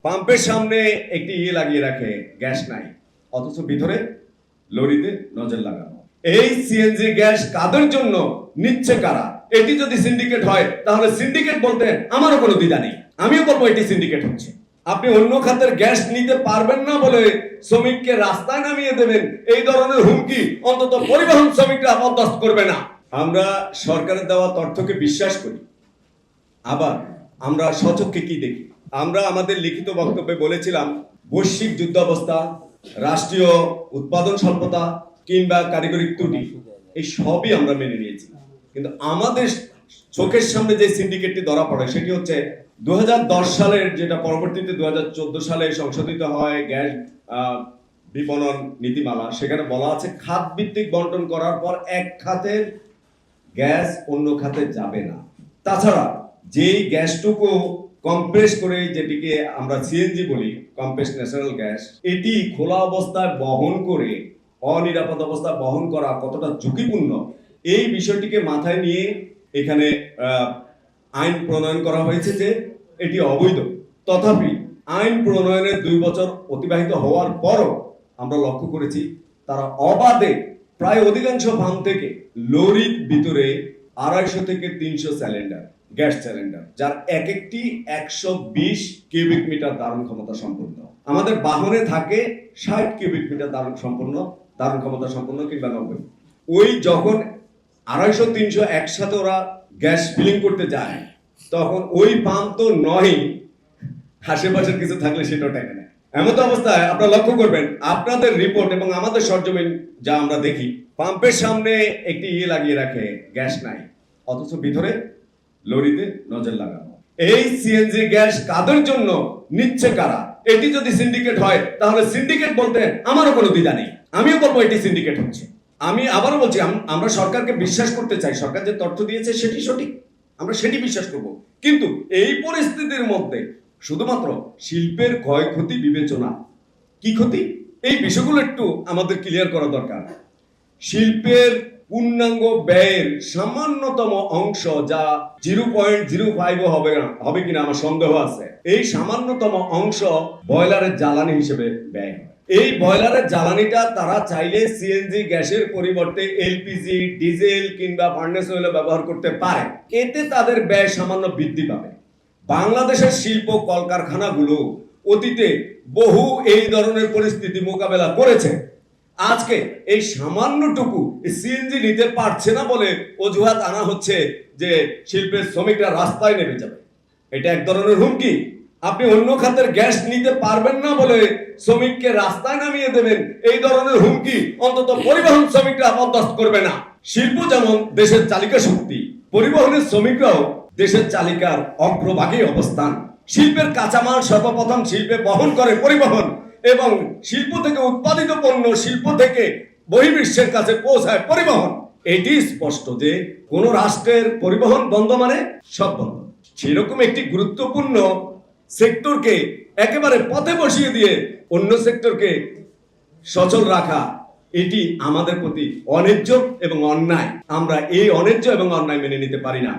পাম্পের সামনে একটি লাগিয়ে রাখে, গ্যাস নাই, অথচ ভিতরে লরিতে নজর লাগানো। এই সিএনজি গ্যাস কাদের জন্য নিচ্ছে কারা? এটি যদি সিন্ডিকেট হয় তাহলে সিন্ডিকেট বলতে আমারও কোনো দ্বিধা নেই, আমিও বলবো এটি সিন্ডিকেট হচ্ছে। আপনি অন্য খাতের গ্যাস নিতে পারবেন না বলে শ্রমিককে রাস্তায় নামিয়ে দেবেন, এই ধরনের হুমকি অন্তত পরিবহন শ্রমিকরা বরদাস্ত করবে না। আমরা সরকারের দেওয়া তথ্যকে বিশ্বাস করি, আবার আমরা সচক্ষে কি দেখি? আমরা আমাদের লিখিত বক্তব্যে বলেছিলাম, বৈশ্বিক যুদ্ধাবস্থা, রাষ্ট্রীয় উৎপাদন স্বল্পতা কিংবা কারিগরি ত্রুটি, এই সবই আমরা মেনে নিয়েছি। কিন্তু আমাদের চোখের সামনে যে সিন্ডিকেটটি ধরা পড়ে সেটি হচ্ছে 2010 সালের, যেটা পরবর্তীতে 2014 সালে সংশোধিত হয় গ্যাস বিপণন নীতিমালা। সেখানে বলা আছে খাত ভিত্তিক বন্টন করার পর এক খাতের গ্যাস অন্য খাতে যাবে না। তাছাড়া যেই গ্যাসটুকু কম্প্রেস করে, যেটিকে আমরা সিএনজি বলি, কম্প্রেস ন্যাচারাল গ্যাস, এটি খোলা অবস্থায় বহন করে অনিরাপদ অবস্থায় বহন করা কতটা ঝুঁকিপূর্ণ, এই বিষয়টিকে মাথায় নিয়ে এখানে আইন প্রণয়ন করা হয়েছে যে এটি অবৈধ। তথাপি আইন প্রণয়নের 2 বছর অতিবাহিত হওয়ার পরও আমরা লক্ষ্য করেছি তারা অবাধে প্রায় অধিকাংশ ফার্ম থেকে লরির ভিতরে 250 থেকে 300 সিলিন্ডার, গ্যাস সিলিন্ডার, যার এক একটি 120 কিউবিক মিটার ধারণ ক্ষমতা সম্পন্ন। আমাদের বাহনে থাকে 60 কিউবিক মিটার ধারণ ক্ষমতা সম্পন্ন কিংবা 90। ওই যখন 250-300 একসাথে ওরা গ্যাস ফিলিং করতে যায়, তখন ওই পাম্প তো নয়, আশেপাশের কিছু থাকলে সেটাও টেনে নেয়। এমন অবস্থায় আপনারা লক্ষ্য করবেন, আপনাদের রিপোর্ট এবং আমাদের সরজমিন যা আমরা দেখি, পাম্পের সামনে একটি লাগিয়ে রাখে, গ্যাস নাই, অথচ ভিতরে লরিতে নজর লাগানো। এই সিএনজি গ্যাস কাদের জন্য নিচ্ছে কারা? এটি যদি সিন্ডিকেট হয় তাহলে সিন্ডিকেট বলতে আমারও কোনো দ্বিধা নেই, আমিও বলবো এটি সিন্ডিকেট হচ্ছে। আমি আবারও বলছি, আমরা সরকারকে বিশ্বাস করতে চাই, সরকার যে তথ্য দিয়েছে সেটি সঠিক, আমরা সেটি বিশ্বাস করব। কিন্তু এই পরিস্থিতির মধ্যে শুধুমাত্র শিল্পের ক্ষয়ক্ষতি বিবেচনা, কি ক্ষতি, এই বিষয়গুলো একটু আমাদের ক্লিয়ার করা দরকার। শিল্পের পূর্ণাঙ্গ ব্যয়ের সামান্যতম অংশ, যা 0.05 হবে কিনা আমার সন্দেহ আছে, এই সামান্যতম অংশ বয়লারের জ্বালানি হিসেবে ব্যয় হয়। এই বয়লারের জ্বালানিটা তারা চাইলে সিএনজি গ্যাসের পরিবর্তে এলপিজি, ডিজেল কিংবা ফার্নেস অয়েল ব্যবহার করতে পারে, এতে তাদের ব্যয় সামান্য বৃদ্ধি পাবে। বাংলাদেশের শিল্প কলকারখানাগুলো অতীতে বহু এই ধরনের পরিস্থিতি মোকাবেলা করেছে। আজকে এই সামান্যটুকু সিএনজি নিতে পারছে না বলে অজুহাত আনা হচ্ছে যে শিল্পের শ্রমিকরা রাস্তায় নেমে যাবে, এটা এক ধরনের হুমকি। আপনি অন্য খাতের গ্যাস নিতে পারবেন না বলে শ্রমিককে রাস্তায় নামিয়ে দেবেন, এই ধরনের হুমকি অন্তত পরিবহন শ্রমিকরা বরদাস্ত করবে না। শিল্প যেমন দেশের চালিকা শক্তি, পরিবহনের শ্রমিকরাও দেশের চালিকার অগ্রভাগে অবস্থান। শিল্পের কাঁচামাল সর্বপ্রথম শিল্পে বহন করে পরিবহন, এবং শিল্প থেকে উৎপাদিত পণ্য শিল্প থেকে বহির্বিশ্বের কাছে পৌঁছায় পরিবহন। এটি স্পষ্ট যে কোন রাষ্ট্রের পরিবহন বন্ধ মানে সব বন্ধ। সেরকম একটি গুরুত্বপূর্ণ সেক্টরকে একেবারে পথে বসিয়ে দিয়ে অন্য সেক্টরকে সচল রাখা, এটি আমাদের প্রতি অন্যায্য এবং অন্যায়। আমরা এই অন্যায্য এবং অন্যায় মেনে নিতে পারি না।